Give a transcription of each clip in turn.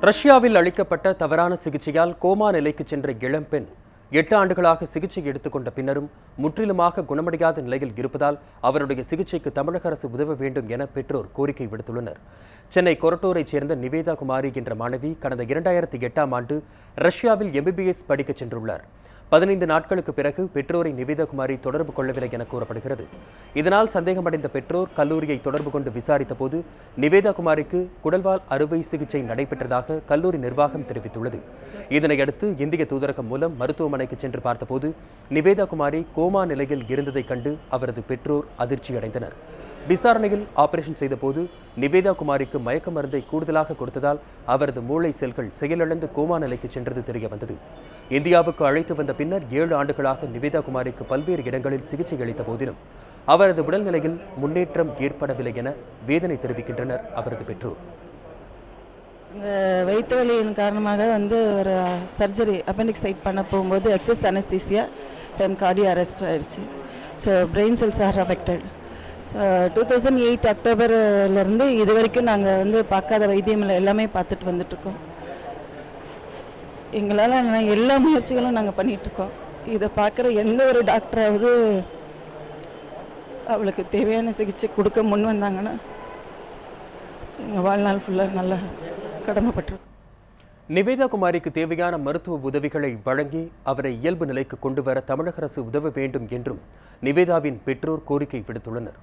ரஷ்யாவில் அளிக்கப்பட்ட தவறான சிகிச்சையால் கோமா நிலைக்கு சென்ற இளம்பெண் 8 ஆண்டுகளாக சிகிச்சை எடுத்துக்கொண்ட பின்னரும் முற்றிலுமாக குணமடையாத நிலையில் இருப்பதால் அவருடைய சிகிச்சைக்கு தமிழக அரசு உதவ வேண்டும் என பெற்றோர் கோரிக்கை விடுத்துள்ளனர். சென்னை கொரட்டூரைச் சேர்ந்த நிவேதா குமாரி என்ற மாணவி கடந்த 2008ஆம் ஆண்டு ரஷ்யாவில் MBBS படிக்கச் சென்றுள்ளார். 15 நாட்களுக்கு பிறகு பெற்றோரை நிவேதா குமாரி தொடர்பு கொள்ளவில்லை என கூறப்படுகிறது. இதனால் சந்தேகமடைந்த பெற்றோர் கல்லூரியை தொடர்பு கொண்டு விசாரித்த போது நிவேதா குமாரிக்கு குடல்வால் அறுவை சிகிச்சை நடைபெற்றதாக கல்லூரி நிர்வாகம் தெரிவித்துள்ளது. இதனையடுத்து இந்திய தூதரகம் மூலம் மருத்துவமனைக்கு சென்று பார்த்தபோது நிவேதா குமாரி கோமா நிலையில் இருந்ததைக் கண்டு அவரது பெற்றோர் அதிர்ச்சியடைந்தனர். விசாரணையில் ஆபரேஷன் செய்தபோது நிவேதா குமாரிக்கு மயக்க மருந்தை கூடுதலாக கொடுத்ததால் அவரது மூளை செல்கள் செயலிழந்து கோமா நிலைக்கு சென்றது தெரியவந்தது. இந்தியாவுக்கு அழைத்து வந்த பின்னர் 7 ஆண்டுகளாக நிவேதா குமாரிக்கு பல்வேறு இடங்களில் சிகிச்சை அளித்த போதிலும் அவரது உடல்நிலையில் முன்னேற்றம் ஏற்படவில்லை என வேதனை தெரிவிக்கின்றனர் அவரது பெற்றோர். வயிற்று வலியின் காரணமாக ஒரு சர்ஜரி அப்பெண்டிக்ஸ் சைட் பண்ண போகும்போது எக்ஸஸ் அனஸ்தீசியா கார்டியோ அரெஸ்ட் ஆயிடுச்சு. So brain cells are affected. So 2008 அக்டோபர்லேருந்து இது வரைக்கும் நாங்கள் பார்க்காத வைத்தியம் எல்லாமே பார்த்துட்டு வந்துட்டுருக்கோம். எங்களால் எல்லா முயற்சிகளும் நாங்கள் பண்ணிகிட்ருக்கோம். இதை பார்க்குற எந்த ஒரு டாக்டராவது அவளுக்கு தேவையான சிகிச்சை கொடுக்க முன் வந்தாங்கன்னா எங்கள் வாழ்நாள் ஃபுல்லாக நல்லா கடமைப்பட்டிருக்கோம். நிவேதா குமாரிக்கு தேவையான மருத்துவ உதவிகளை வழங்கி அவரை இயல்பு நிலைக்கு கொண்டு வர தமிழக அரசு உதவ வேண்டும் என்றும் நிவேதாவின் பெற்றோர் கோரிக்கை விடுத்துள்ளனர்.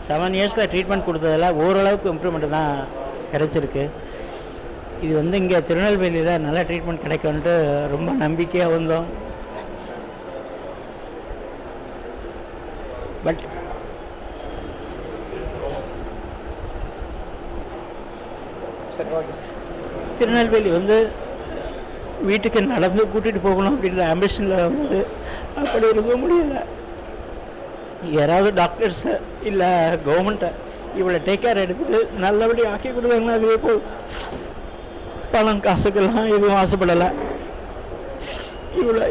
7 இயர்ஸில் ட்ரீட்மெண்ட் கொடுத்ததில் ஓரளவுக்கு இம்ப்ரூவ்மெண்ட் தான் கிடைச்சிருக்கு. இது இங்கே திருநெல்வேலியில் நல்ல ட்ரீட்மெண்ட் கிடைக்கும்ன்ட்டு ரொம்ப நம்பிக்கையாக வந்தோம். பட் திருநெல்வேலி வீட்டுக்கு நடந்து கூட்டிகிட்டு போகணும் அப்படின்ற ஆம்பிஷனில் அப்படி இருக்க முடியலை. யாராவது டாக்டர்ஸை இல்லை கவர்மெண்ட்டை இவளை டேக் கேர் எடுத்துகிட்டு நல்லபடி ஆக்கி கொடுத்தாங்கன்னா அதுவே போல். பணம் காசுக்கெல்லாம் எதுவும் ஆசைப்படலை.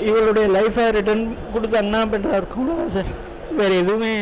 இவளுடைய லைஃப்பை ரிட்டர்ன் கொடுத்தாங்கன்னா பெட்டராக இருக்கும் சார். வேறு எதுவுமே